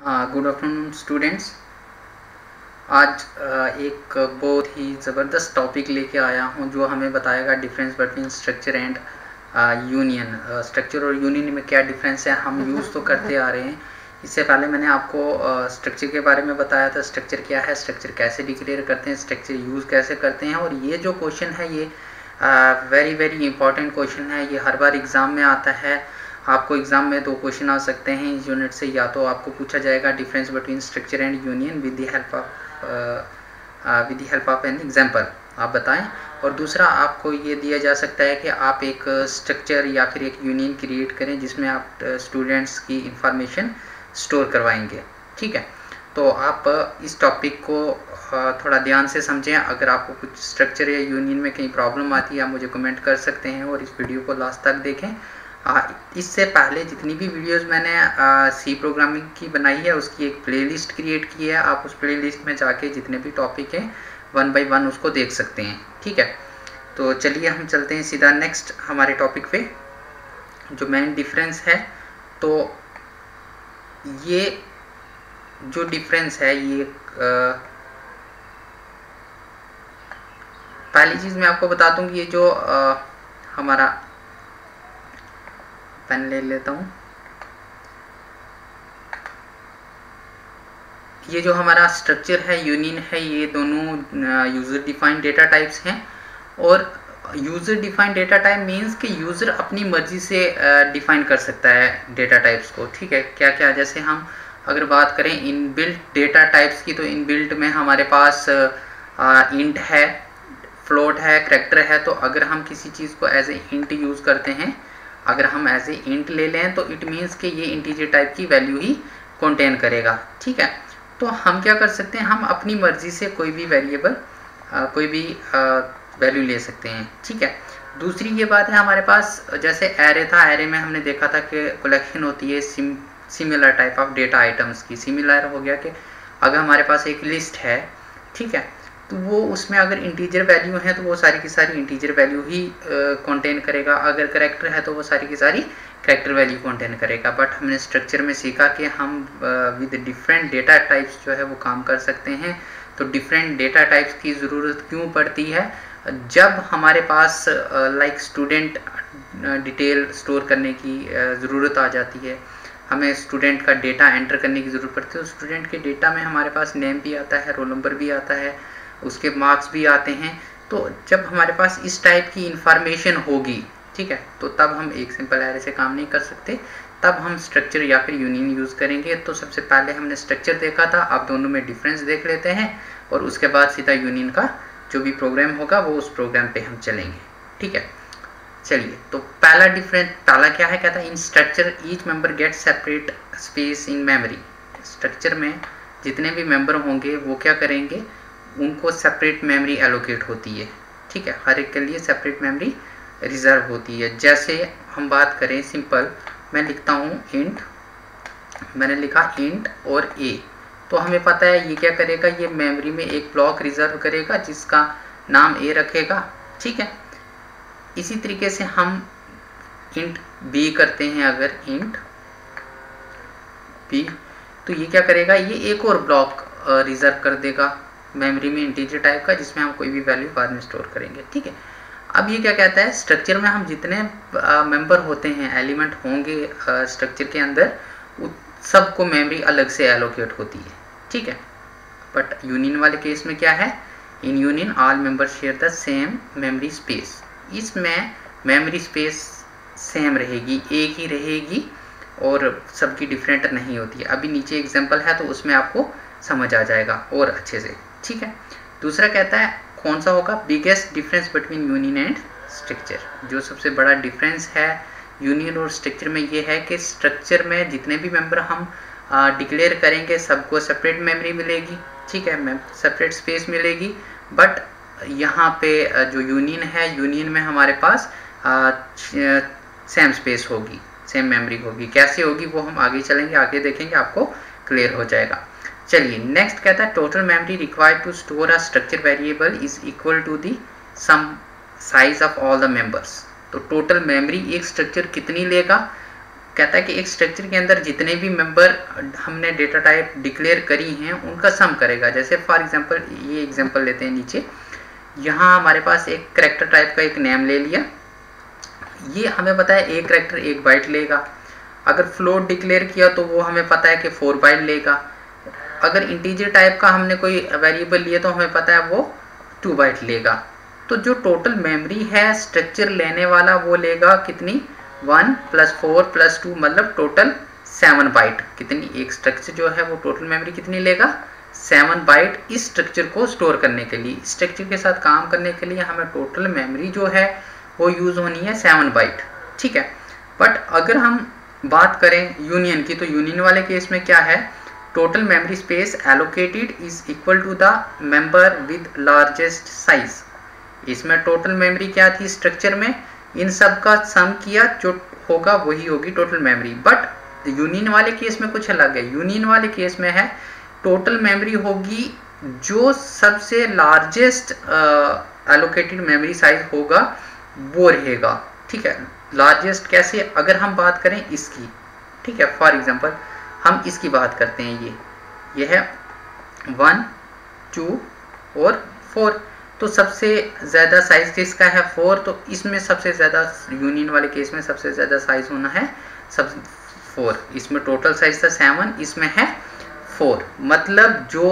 Good afternoon students. आज एक बहुत ही ज़बरदस्त टॉपिक लेके आया हूँ जो हमें बताएगा difference between structure and union. Structure और यूनियन में क्या डिफरेंस है, हम यूज़ तो करते आ रहे हैं। इससे पहले मैंने आपको स्ट्रक्चर के बारे में बताया था, स्ट्रक्चर क्या है, स्ट्रक्चर कैसे डिक्लेयर करते हैं, स्ट्रक्चर यूज़ कैसे करते हैं। और ये जो क्वेश्चन है ये वेरी वेरी इंपॉर्टेंट क्वेश्चन है, ये हर बार एग्ज़ाम में आता है। आपको एग्जाम में 2 क्वेश्चन आ सकते हैं इस यूनिट से। या तो आपको पूछा जाएगा difference between structure and union with the help of an example, आप बताएं। और दूसरा आपको ये दिया जा सकता है कि आप एक स्ट्रक्चर या फिर एक यूनियन क्रिएट करें जिसमें आप स्टूडेंट्स की इंफॉर्मेशन स्टोर करवाएंगे। ठीक है, तो आप इस टॉपिक को थोड़ा ध्यान से समझें। अगर आपको कुछ स्ट्रक्चर या यूनियन में कहीं प्रॉब्लम आती है आप मुझे कमेंट कर सकते हैं और इस वीडियो को लास्ट तक देखें। इससे पहले जितनी भी वीडियोस मैंने सी प्रोग्रामिंग की बनाई है उसकी एक प्लेलिस्ट क्रिएट की है। आप उस प्लेलिस्ट में जाके जितने भी टॉपिक हैं 1 बाय 1 उसको देख सकते हैं। ठीक है, तो चलिए हम चलते हैं सीधा नेक्स्ट हमारे टॉपिक पे, जो मेन डिफरेंस है। तो ये जो डिफरेंस है ये पहली चीज़ मैं आपको बता दूं कि ये जो हमारा पेन ले लेता हूँ, ये जो हमारा स्ट्रक्चर है, यूनियन है, ये दोनों यूज़र डिफाइंड डेटा टाइप्स हैं। और user defined data type means कि यूज़र अपनी मर्जी से डिफाइन कर सकता है डेटा टाइप्स को। ठीक है, क्या क्या, जैसे हम अगर बात करें इनबिल्ट डेटा टाइप्स की, तो इनबिल्ट में हमारे पास इंट है, फ्लोट है, करैक्टर है। तो अगर हम किसी चीज़ को एज ए इंट यूज़ करते हैं, अगर हम एज ए इंट ले लें तो इट मीन्स कि ये इंटीजर टाइप की वैल्यू ही कंटेन करेगा। ठीक है, तो हम क्या कर सकते हैं, हम अपनी मर्जी से कोई भी वेरिएबल कोई भी वैल्यू ले सकते हैं। ठीक है, दूसरी ये बात है हमारे पास, जैसे एरे था, एरे में हमने देखा था कि कलेक्शन होती है similar type of data items की। सिमिलर हो गया कि अगर हमारे पास एक लिस्ट है, ठीक है, तो वो उसमें अगर इंटीजर वैल्यू है तो वो सारी की सारी इंटीजर वैल्यू ही कंटेन करेगा। अगर करैक्टर है तो वो सारी की सारी करैक्टर वैल्यू कंटेन करेगा। बट हमने स्ट्रक्चर में सीखा कि हम विद डिफरेंट डेटा टाइप्स जो है वो काम कर सकते हैं। तो डिफरेंट डेटा टाइप्स की ज़रूरत क्यों पड़ती है, जब हमारे पास लाइक स्टूडेंट डिटेल स्टोर करने की ज़रूरत आ जाती है, हमें स्टूडेंट का डेटा एंटर करने की ज़रूरत पड़ती है। तो स्टूडेंट के डेटा में हमारे पास नेम भी आता है, रोल नंबर भी आता है, उसके मार्क्स भी आते हैं। तो जब हमारे पास इस टाइप की इंफॉर्मेशन होगी, ठीक है, तो तब हम एक सिंपल एरे से काम नहीं कर सकते, तब हम स्ट्रक्चर या फिर यूनियन यूज़ करेंगे। तो सबसे पहले हमने स्ट्रक्चर देखा था, अब दोनों में डिफरेंस देख लेते हैं और उसके बाद सीधा यूनियन का जो भी प्रोग्राम होगा वो उस प्रोग्राम पे हम चलेंगे। ठीक है, चलिए। तो पहला डिफरेंस, पहला क्या है, कहता है इन structure each member gate separate space in memory. Structure में जितने भी मेंबर होंगे वो क्या करेंगे, उनको सेपरेट मेमोरी एलोकेट होती है। ठीक है, हर एक के लिए सेपरेट मेमोरी रिजर्व होती है। जैसे हम बात करें सिंपल, मैं लिखता हूँ इंट, मैंने लिखा इंट और ए, तो हमें पता है ये क्या करेगा, ये मेमोरी में एक ब्लॉक रिजर्व करेगा जिसका नाम ए रखेगा। ठीक है, इसी तरीके से हम इंट बी करते हैं, अगर इंट बी, तो ये क्या करेगा, ये एक और ब्लॉक रिजर्व कर देगा मेमोरी में इंटीजर टाइप का, जिसमें हम कोई भी वैल्यू बाद में स्टोर करेंगे। ठीक है, अब ये क्या कहता है, स्ट्रक्चर में हम जितने मेंबर होते हैं, एलिमेंट होंगे स्ट्रक्चर के अंदर, सबको मेमोरी अलग से एलोकेट होती है। ठीक है, बट यूनियन वाले केस में क्या है, in union all members share the same memory space. इसमें मेमोरी स्पेस सेम रहेगी, एक ही रहेगी और सबकी डिफरेंट नहीं होती है। अभी नीचे एग्जांपल है तो उसमें आपको समझ आ जाएगा और अच्छे से। ठीक है, दूसरा कहता है कौन सा होगा, biggest difference between union and structure. जो सबसे बड़ा डिफरेंस है यूनियन और स्ट्रक्चर में ये है कि स्ट्रक्चर में जितने भी मेंबर हम डिक्लेयर करेंगे सबको सेपरेट मेमोरी मिलेगी। ठीक है, सेपरेट स्पेस मिलेगी। बट यहाँ पे जो यूनियन है, यूनियन में हमारे पास सेम स्पेस होगी, सेम मेमोरी होगी। कैसे होगी वो हम आगे चलेंगे, आगे देखेंगे, आपको क्लियर हो जाएगा। चलिए नेक्स्ट कहता है total memory required to store a structure variable is equal to the sum size of all the members. तो टोटल मेमोरी एक स्ट्रक्चर कितनी लेगा, कहता है कि एक स्ट्रक्चर के अंदर जितने भी मेंबर हमने डेटा टाइप डिक्लेयर करी हैं उनका सम करेगा। जैसे फॉर एग्जांपल ये एग्जांपल लेते हैं नीचे, यहाँ हमारे पास एक कैरेक्टर टाइप का एक नेम ले लिया, ये हमें पता है एक कैरेक्टर 1 बाइट लेगा। अगर फ्लोट डिक्लेयर किया तो वो हमें पता है कि 4 बाइट लेगा। अगर इंटीजर टाइप का हमने कोई वेरिएबल लिया तो हमें पता है वो 2 बाइट लेगा। तो जो टोटल मेमोरी है स्ट्रक्चर लेने वाला वो लेगा कितनी, 1 + 4 + 2 मतलब टोटल 7 बाइट। कितनी, एक स्ट्रक्चर जो है वो टोटल मेमोरी कितनी लेगा, 7 बाइट। इस स्ट्रक्चर को स्टोर करने के लिए, स्ट्रक्चर के साथ काम करने के लिए हमें टोटल मेमोरी जो है वो यूज़ होनी है 7 बाइट, ठीक है। बट अगर हम बात करें यूनियन की, तो यूनियन वाले केस में क्या है, total memory space allocated is equal to the member with largest size. इसमें टोटल मेमोरी क्या थी स्ट्रक्चर में, इन सब का सम किया, जो होगा वही होगी टोटल मेमोरी। बट यूनियन वाले केस में कुछ अलग है। यूनियन वाले केस में है टोटल मेमोरी होगी जो सबसे लार्जेस्ट एलोकेटेड मेमोरी साइज होगा वो रहेगा, ठीक है। लार्जेस्ट कैसे, अगर हम बात करें इसकी, ठीक है, फॉर एग्जांपल हम इसकी बात करते हैं, ये है 1, 2 और 4। तो सबसे ज़्यादा साइज किसका है, 4। तो इसमें सबसे ज़्यादा, यूनियन वाले केस में सबसे ज़्यादा साइज होना है सब 4। इसमें टोटल साइज था 7, इसमें है 4। मतलब जो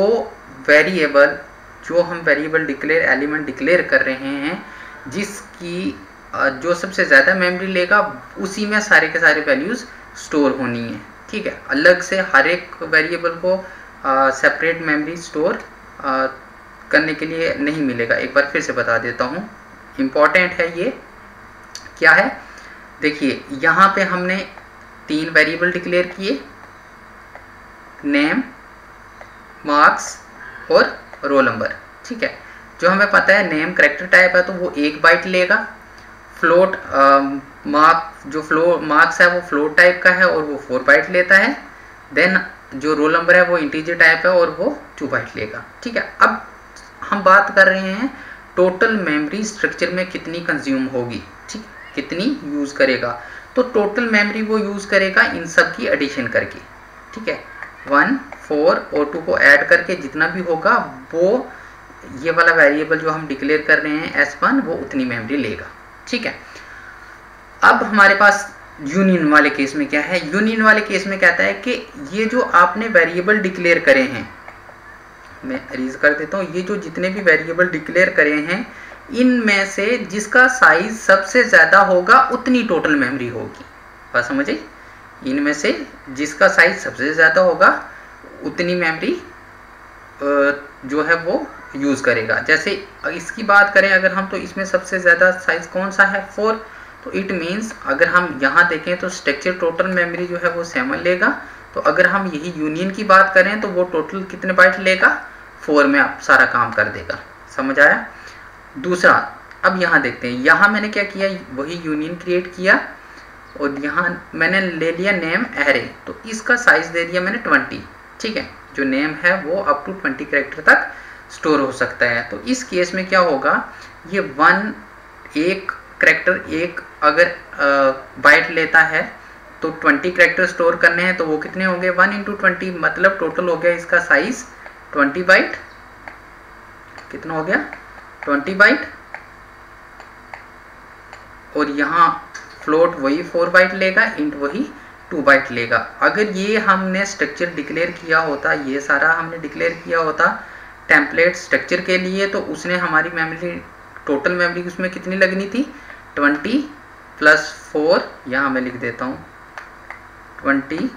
वेरिएबल, जो हम वेरिएबल डिक्लेयर, एलिमेंट डिक्लेयर कर रहे हैं, जिसकी जो सबसे ज़्यादा मेमोरी लेगा उसी में सारे के सारे वैल्यूज़ स्टोर होनी है, ठीक है। अलग से हर एक वेरिएबल को सेपरेट मेमोरी स्टोर करने के लिए नहीं मिलेगा। एक बार फिर से बता देता हूँ, इम्पॉर्टेंट है ये। क्या है, देखिए यहाँ पे हमने 3 वेरिएबल डिक्लेयर किए, नेम, मार्क्स और रोल नंबर, ठीक है। जो हमें पता है नेम कैरेक्टर टाइप है तो वो 1 बाइट लेगा। फ्लोट मार्क्स है वो फ्लोट टाइप का है और वो 4 बाइट लेता है। देन जो रोल नंबर है वो इंटीजर टाइप है और वो 2 बाइट लेगा, ठीक है। अब हम बात कर रहे हैं टोटल मेमोरी स्ट्रक्चर में कितनी कंज्यूम होगी, ठीक, कितनी यूज़ करेगा। तो टोटल मेमोरी वो यूज़ करेगा इन सब की एडिशन करके, ठीक है। 1, 4 और 2 को ऐड करके जितना भी होगा वो, ये वाला वेरिएबल जो हम डिक्लेयर कर रहे हैं S1, वो उतनी मेमोरी लेगा, ठीक है। अब हमारे पास यूनियन वाले केस में क्या है, यूनियन वाले केस में कहता है कि ये जो आपने वेरिएबल डिक्लेयर करे हैं, मैं रीज कर देता हूँ, ये जो जितने भी वेरिएबल डिक्लेयर करे हैं इनमें से जिसका साइज सबसे ज़्यादा होगा उतनी टोटल मेमोरी होगी। बात समझे, इनमें से जिसका साइज सबसे ज़्यादा होगा उतनी मेमोरी जो है वो यूज़ करेगा। जैसे इसकी बात करें अगर हम, तो इसमें सबसे ज़्यादा साइज कौन सा है, 4। तो इट मीन्स अगर हम यहाँ देखें तो स्ट्रक्चर टोटल मेमोरी जो है वो 7 लेगा। तो अगर हम यही यूनियन की बात करें तो वो टोटल कितने बाइट लेगा, 4 में आप सारा काम कर देगा। समझ आया। दूसरा, अब यहाँ देखते हैं, यहाँ मैंने क्या किया, वही यूनियन क्रिएट किया और यहाँ मैंने ले लिया नेम एरे। तो इसका साइज दे दिया मैंने 20, ठीक है। जो नेम है वो अप टू 20 कैरेक्टर तक स्टोर हो सकता है। तो इस केस में क्या होगा, ये 1 कैरेक्टर एक अगर बाइट लेता है तो 20 कैरेक्टर स्टोर करने हैं, तो वो कितने होंगे, 1 × 20 मतलब टोटल हो गया इसका साइज 20 बाइट। कितना हो गया, 20 बाइट। और यहाँ फ्लोट वही 4 बाइट लेगा, इंट वही 2 बाइट लेगा। अगर ये हमने स्ट्रक्चर डिक्लेयर किया होता, ये सारा हमने डिक्लेयर किया होता टेम्पलेट स्ट्रक्चर के लिए, तो उसने हमारी मेमोरी, टोटल मेमोरी उसमें कितनी लगनी थी, 20 + 4, यहाँ मैं लिख देता हूँ 20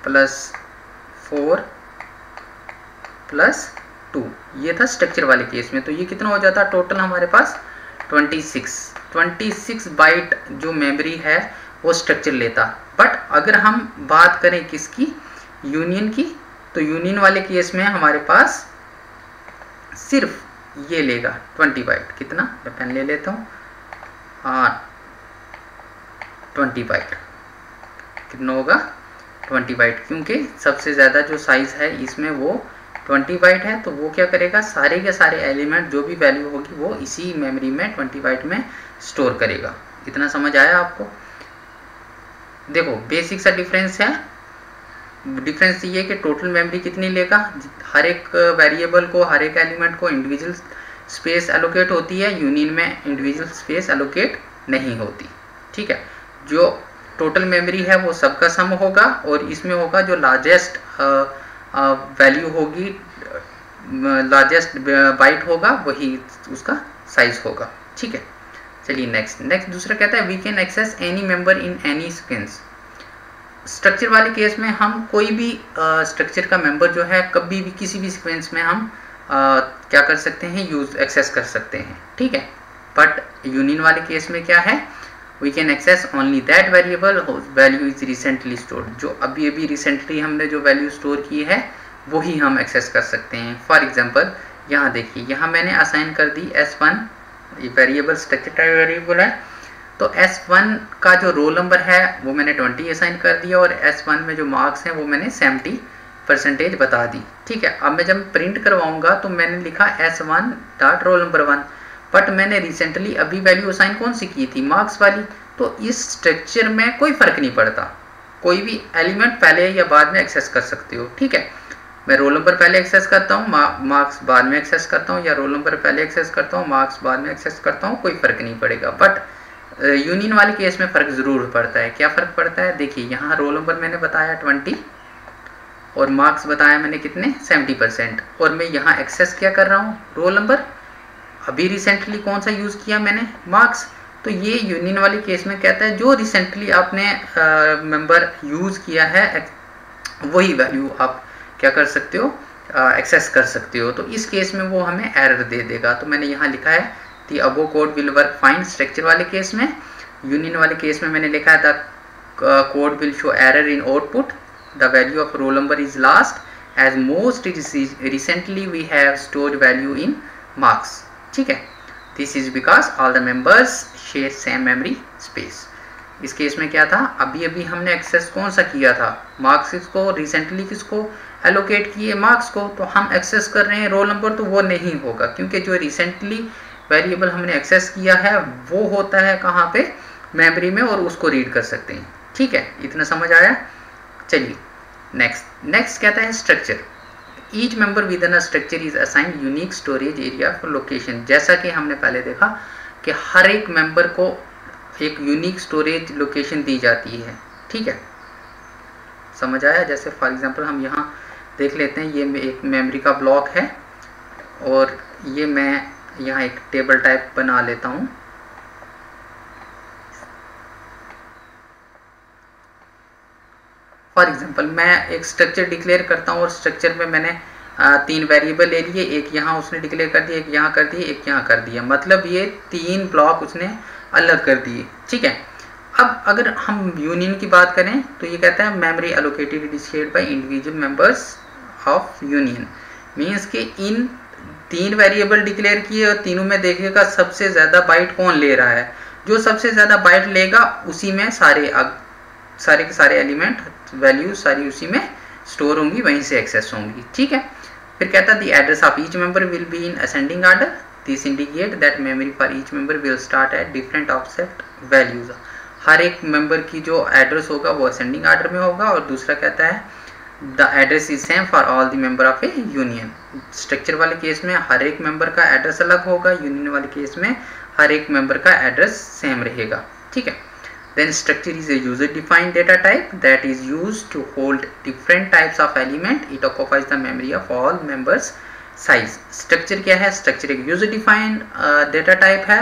+ 4 + 2, ये था स्ट्रक्चर वाले केस में। तो ये कितना हो जाता टोटल हमारे पास 26 बाइट जो मेमोरी है वो स्ट्रक्चर लेता। बट अगर हम बात करें किसकी, यूनियन की, तो यूनियन वाले केस में हमारे पास सिर्फ ये लेगा 20 बाइट। कितना, मैं पेन ले लेता हूँ, 20 बाइट। कितना होगा, 20 बाइट, क्योंकि सबसे ज़्यादा जो साइज़ है इसमें वो 20 बाइट है। तो वो क्या करेगा, सारे के सारे एलिमेंट जो भी वैल्यू होगी वो इसी मेमोरी में 20 बाइट में स्टोर करेगा। इतना समझ आया आपको। देखो बेसिक सा डिफरेंस है, डिफरेंस ये है कि टोटल मेमोरी कितनी लेगा, हर एक वेरिएबल को, हर एक एलिमेंट को इंडिविजुअल स्पेस एलोकेट होती है, यूनियन में इंडिविजुअल स्पेस एलोकेट नहीं होती। ठीक है, जो टोटल मेमोरी है वो सबका सम होगा और इसमें होगा जो लार्जेस्ट वैल्यू होगी, लार्जेस्ट बाइट होगा वही उसका साइज होगा। ठीक है, चलिए नेक्स्ट दूसरा कहता है we can access any member in any sequence. Structure वाले केस में हम कोई भी स्ट्रक्चर का मेंबर जो है कभी भी किसी भी सीक्वेंस में हम क्या कर सकते हैं, यूज एक्सेस कर सकते हैं। ठीक है, बट यूनियन वाले केस में क्या है, we can access only that variable value is recently stored. जो अभी अभी रिसेंटली हमने जो वैल्यू स्टोर की है वही हम एक्सेस कर सकते हैं। फॉर एग्जांपल यहाँ देखिए, यहाँ मैंने असाइन कर दी S1, ये वेरिएबल स्ट्रक्चर टाइप वेरिएबल है, तो S1 का जो रोल नंबर है वो मैंने 20 असाइन कर दिया और S1 में जो मार्क्स हैं वो मैंने 70% बता दी। ठीक है, अब मैं जब प्रिंट करवाऊंगा तो मैंने लिखा S1 dot roll number 1, but मैंने रिसेंटली अभी वैल्यू असाइन कौन सी की थी, मार्क्स वाली। तो इस स्ट्रक्चर में कोई फर्क नहीं पड़ता, कोई भी एलिमेंट पहले या बाद में एक्सेस कर सकते हो। ठीक है, मैं रोल नंबर पहले एक्सेस करता हूँ, मार्क्स बाद में एक्सेस करता हूँ, या रोल नंबर पहले एक्सेस करता हूँ, मार्क्स बाद में एक्सेस करता हूँ, कोई फर्क नहीं पड़ेगा। बट यूनियन वाले केस में फ़र्क ज़रूर पड़ता है। क्या फ़र्क पड़ता है, देखिए यहाँ रोल नंबर मैंने बताया 20 और मार्क्स बताया मैंने कितने 70%, और मैं यहाँ एक्सेस क्या कर रहा हूँ, रोल नंबर। अभी रिसेंटली कौन सा यूज़ किया मैंने, मार्क्स। तो ये यूनियन वाले केस में कहता है जो रिसेंटली आपने मेंबर यूज़ किया है वही वैल्यू आप क्या कर सकते हो, एक्सेस कर सकते हो। तो इस केस में वो हमें एरर दे देगा। तो मैंने यहाँ लिखा है the above code will work fine structure वाले केस में। यूनियन वाले केस में मैंने लिखा है the code will show error in output, the value of roll number is lost as most recently we have stored value in marks. ठीक है, this is because all the members share same memory space. इस case में क्या था, अभी अभी हमने access कौन सा किया था, मार्क्स को, रिसेंटली किसको एलोकेट किए, मार्क्स को। तो हम एक्सेस कर रहे हैं रोल नंबर, तो वो नहीं होगा क्योंकि जो रिसेंटली वेरिएबल हमने एक्सेस किया है वो होता है कहाँ पे, मेमोरी में, और उसको रीड कर सकते हैं। ठीक है, इतना समझ आया। चलिए नेक्स्ट कहता है structure. Each member with in a structure is assigned unique storage area for location. जैसा कि हमने पहले देखा कि हर एक मेंबर को एक यूनिक स्टोरेज लोकेशन दी जाती है। ठीक है, समझ आया। जैसे फॉर एग्जांपल हम यहाँ देख लेते हैं, ये एक मेमोरी का ब्लॉक है और ये मैं यहाँ एक टेबल टाइप बना लेता हूँ। फॉर एग्जांपल मैं एक स्ट्रक्चर डिक्लेयर करता हूँ और स्ट्रक्चर में मैंने 3 वेरिएबल ले लिए, एक यहाँ उसने डिक्लेयर कर दिया, एक यहाँ कर दिया, एक यहाँ कर दिया, मतलब ये 3 ब्लॉक उसने अलग कर दिए। ठीक है, अब अगर हम यूनियन की बात करें तो ये कहता है memory allocated is shared by individual members of union. Means कि इन 3 वेरिएबल डिक्लेयर किए और तीनों में देखिएगा सबसे ज़्यादा बाइट कौन ले रहा है, जो सबसे ज़्यादा बाइट लेगा उसी में सारे के सारे एलिमेंट वैल्यू सारी उसी में स्टोर होंगी, वहीं से एक्सेस होंगी। ठीक है, फिर कहता है the address of each member will be in ascending order, this indicate that memory for each member will start at different offset values. हर एक मेंबर की जो एड्रेस होगा वो असेंडिंग ऑर्डर में होगा। और दूसरा कहता है the address is same for all the member of A union. Structure वाले केस में हर एक मेंबर का एड्रेस अलग होगा, यूनियन वाले केस में हर एक मेंबर का एड्रेस सेम रहेगा। ठीक है, then structure is a user defined data type that is used to hold different types of element. It occupies the memory of all members size. structure क्या है, structure एक user defined data type है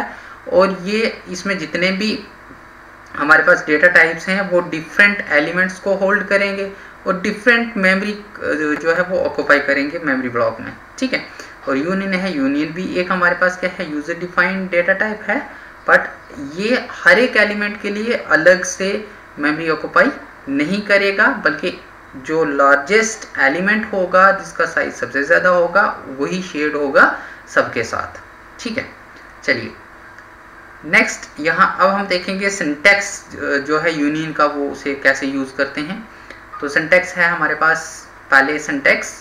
और ये इसमें जितने भी हमारे पास डेटा टाइप्स हैं वो डिफरेंट एलिमेंट्स को होल्ड करेंगे और डिफरेंट मेमोरी जो है वो ऑक्यूपाई करेंगे मेमोरी ब्लॉक में। ठीक है, और यूनियन है, यूनियन भी एक हमारे पास क्या है, यूजर डिफाइंड डेटा टाइप है, बट ये हर एक एलिमेंट के लिए अलग से मेमोरी ऑक्यूपाई नहीं करेगा, बल्कि जो लार्जेस्ट एलिमेंट होगा जिसका साइज सबसे ज़्यादा होगा वही शेयर्ड होगा सबके साथ। ठीक है, चलिए नेक्स्ट यहाँ अब हम देखेंगे सिंटैक्स जो है यूनियन का, वो उसे कैसे यूज़ करते हैं। तो सिंटैक्स है हमारे पास, पहले सिंटैक्स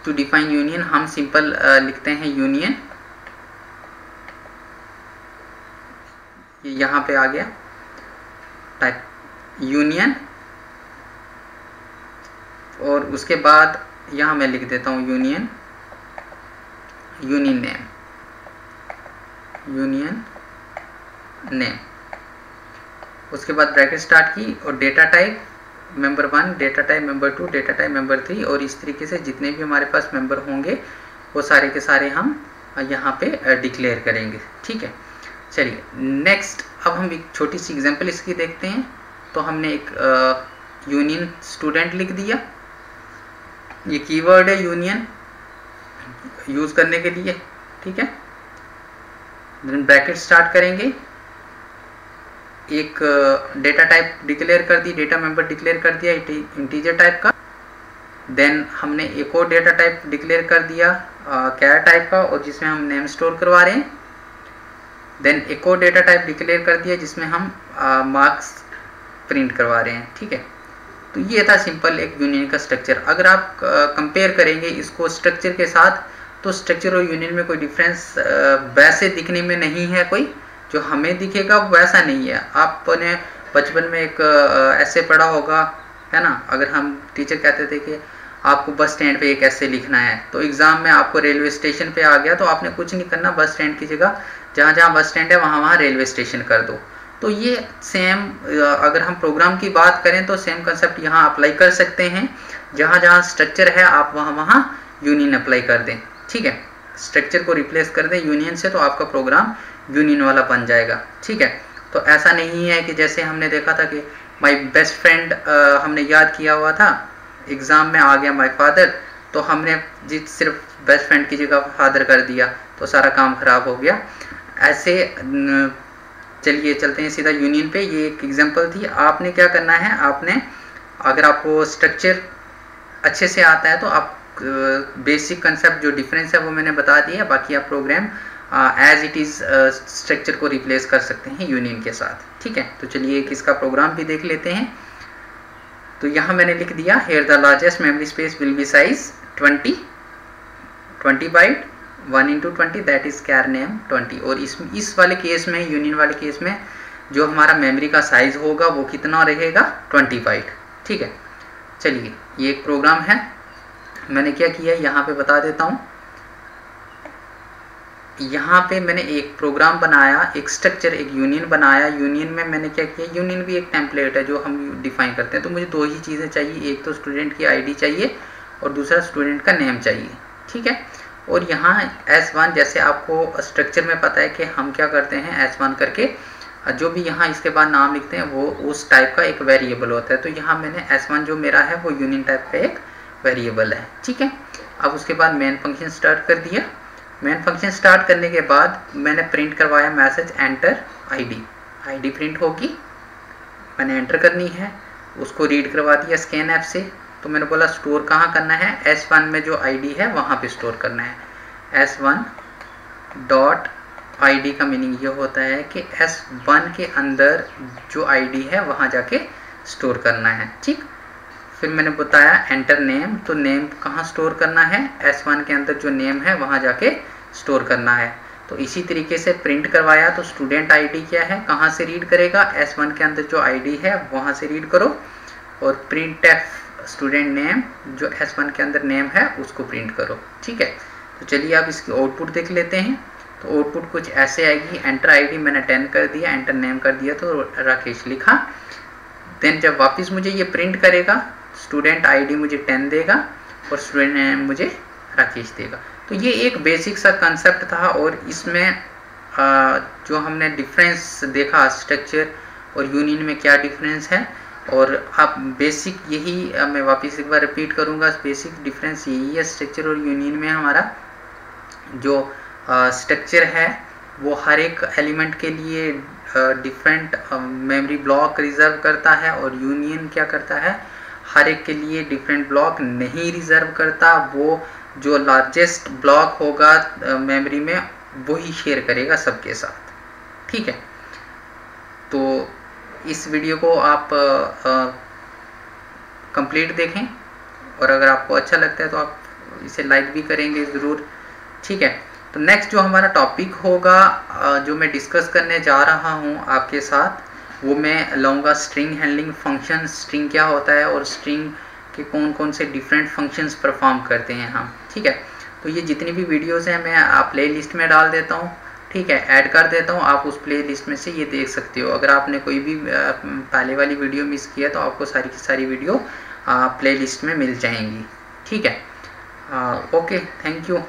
टू डिफाइन यूनियन हम सिंपल लिखते हैं यूनियन, ये यहाँ पे आ गया। टाइप यूनियन, और उसके बाद यहाँ मैं लिख देता हूँ यूनियन नेम, यूनियन नेम। उसके बाद ब्रैकेट स्टार्ट की और data type member 1, data type member 2, data type member 3, और इस तरीके से जितने भी हमारे पास मेंबर होंगे वो सारे के सारे हम यहाँ पे डिक्लेयर करेंगे। ठीक है, चलिए नेक्स्ट अब हम एक छोटी सी एग्जांपल इसकी देखते हैं। तो हमने एक यूनियन स्टूडेंट लिख दिया, ये कीवर्ड है यूनियन यूज करने के लिए। ठीक है, ब्रैकेट स्टार्ट करेंगे, एक डेटा टाइप डिक्लेयर कर दी, डेटा मेंबर डिक्लेयर कर दिया इंटीजर टाइप का। देन हमने एक और डेटा टाइप डिक्लेयर कर दिया कैर टाइप का, और जिसमें हम नेम स्टोर करवा रहे हैं। देन एक और डेटा टाइप डिक्लेयर कर दिया जिसमें हम मार्क्स प्रिंट करवा रहे हैं। ठीक है, तो ये था सिंपल एक यूनियन का स्ट्रक्चर। अगर आप कंपेयर करेंगे इसको स्ट्रक्चर के साथ, तो स्ट्रक्चर और यूनियन में कोई डिफरेंस वैसे दिखने में नहीं है, कोई जो हमें दिखेगा वैसा नहीं है। आपने बचपन में एक ऐसे पढ़ा होगा, है ना, अगर हम टीचर कहते थे कि आपको बस स्टैंड पे एक ऐसे लिखना है, तो एग्ज़ाम में आपको रेलवे स्टेशन पे आ गया तो आपने कुछ नहीं करना, बस स्टैंड की जगह जहाँ जहाँ बस स्टैंड है वहाँ वहाँ रेलवे स्टेशन कर दो। तो ये सेम अगर हम प्रोग्राम की बात करें तो सेम कंसेप्ट यहाँ अप्लाई कर सकते हैं। जहाँ जहाँ स्ट्रक्चर है आप वहाँ वहाँ यूनियन अप्लाई कर दें। ठीक है, स्ट्रक्चर को रिप्लेस कर दें यूनियन से, तो आपका प्रोग्राम यूनियन वाला बन जाएगा। ठीक है, तो ऐसा नहीं है कि जैसे हमने देखा था कि माय बेस्ट फ्रेंड हमने याद किया हुआ था, एग्ज़ाम में आ गया माय फादर, तो हमने सिर्फ बेस्ट फ्रेंड की जगह फादर कर दिया तो सारा काम खराब हो गया। ऐसे चलिए चलते हैं सीधा यूनियन पे। ये एक एग्जांपल थी। आपने क्या करना है, आपने अगर आपको स्ट्रक्चर अच्छे से आता है तो आप बेसिक कंसेप्ट जो डिफरेंस है वो मैंने बता दिया, बाकी आप program as it is structure को रिप्लेस कर सकते हैं यूनियन के साथ। ठीक है, तो चलिए एक इसका प्रोग्राम भी देख लेते हैं। तो यहाँ मैंने लिख दिया here the largest memory space will be size 20 byte 1 into 20 that is char name 20। और इस वाले केस में, यूनियन वाले केस में, जो हमारा मेमोरी का साइज होगा वो कितना रहेगा, 20 बाइट। ठीक है, चलिए ये एक प्रोग्राम है। मैंने क्या किया यहाँ पे बता देता हूँ। यहाँ पे मैंने एक प्रोग्राम बनाया, एक स्ट्रक्चर, एक यूनियन बनाया। यूनियन में मैंने क्या किया, यूनियन भी एक टेम्पलेट है जो हम डिफाइन करते हैं। तो मुझे दो ही चीज़ें चाहिए, एक तो स्टूडेंट की आईडी चाहिए और दूसरा स्टूडेंट का नेम चाहिए। ठीक है, और यहाँ S1 जैसे आपको स्ट्रक्चर में पता है कि हम क्या करते हैं, S1 करके जो भी यहाँ इसके बाद नाम लिखते हैं वो उस टाइप का एक वेरिएबल होता है। तो यहाँ मैंने S1 जो मेरा है वो यूनियन टाइप का एक वेरिएबल है। ठीक है, अब उसके बाद मेन फंक्शन स्टार्ट कर दिया। मेन फंक्शन स्टार्ट करने के बाद मैंने प्रिंट करवाया मैसेज एंटर आईडी प्रिंट होगी, मैंने एंटर करनी है। उसको रीड करवा दिया स्कैन ऐप से। तो मैंने बोला स्टोर कहाँ करना है, S1 में जो आईडी है वहाँ पे स्टोर करना है। S1 डॉट आईडी का मीनिंग ये होता है कि S1 के अंदर जो आईडी है वहाँ जाके स्टोर करना है। ठीक, फिर मैंने बताया एंटर नेम, तो नेम कहाँ स्टोर करना है, S1 के अंदर जो नेम है वहाँ जाके स्टोर करना है। तो इसी तरीके से प्रिंट करवाया। तो स्टूडेंट आईडी क्या है, कहाँ से रीड करेगा, S1 के अंदर जो आईडी है वहाँ से रीड करो। और प्रिंट एफ स्टूडेंट नेम, जो S1 के अंदर नेम है उसको प्रिंट करो। ठीक है, तो चलिए अब इसकी आउटपुट देख लेते हैं। तो आउटपुट कुछ ऐसे आएगी, एंटर आईडी मैंने 10 कर दिया, एंटर नेम कर दिया तो राकेश लिखा। देन जब वापस मुझे ये प्रिंट करेगा, स्टूडेंट आईडी मुझे 10 देगा और स्टूडेंट नेम मुझे राकेश देगा। तो ये एक बेसिक सा कंसेप्ट था। और इसमें जो हमने डिफरेंस देखा स्ट्रक्चर और यूनियन में क्या डिफरेंस है, और आप बेसिक यही मैं वापस एक बार रिपीट करूँगा, बेसिक डिफरेंस यही है स्ट्रक्चर और यूनियन में। हमारा जो स्ट्रक्चर है वो हर एक एलिमेंट के लिए डिफरेंट मेमोरी ब्लॉक रिजर्व करता है, और यूनियन क्या करता है, हर एक के लिए डिफरेंट ब्लॉक नहीं रिजर्व करता। वो जो लार्जेस्ट ब्लॉक होगा मेमोरी में वही शेयर करेगा सबके साथ। ठीक है, तो इस वीडियो को आप कंप्लीट देखें, और अगर आपको अच्छा लगता है तो आप इसे लाइक भी करेंगे ज़रूर। ठीक है, तो नेक्स्ट जो हमारा टॉपिक होगा जो मैं डिस्कस करने जा रहा हूँ आपके साथ, वो मैं लाऊंगा। स्ट्रिंग हैंडलिंग फंक्शन, स्ट्रिंग क्या होता है और स्ट्रिंग के कौन कौन से डिफरेंट फंक्शंस परफॉर्म करते हैं हम, ठीक है। तो ये जितनी भी वीडियोस हैं मैं प्ले लिस्ट में डाल देता हूँ, ठीक है, ऐड कर देता हूँ। आप उस प्ले लिस्ट में से ये देख सकते हो। अगर आपने कोई भी पहले वाली वीडियो मिस किया तो आपको सारी की सारी वीडियो प्ले लिस्ट में मिल जाएंगी, ठीक है। Okay, thank you.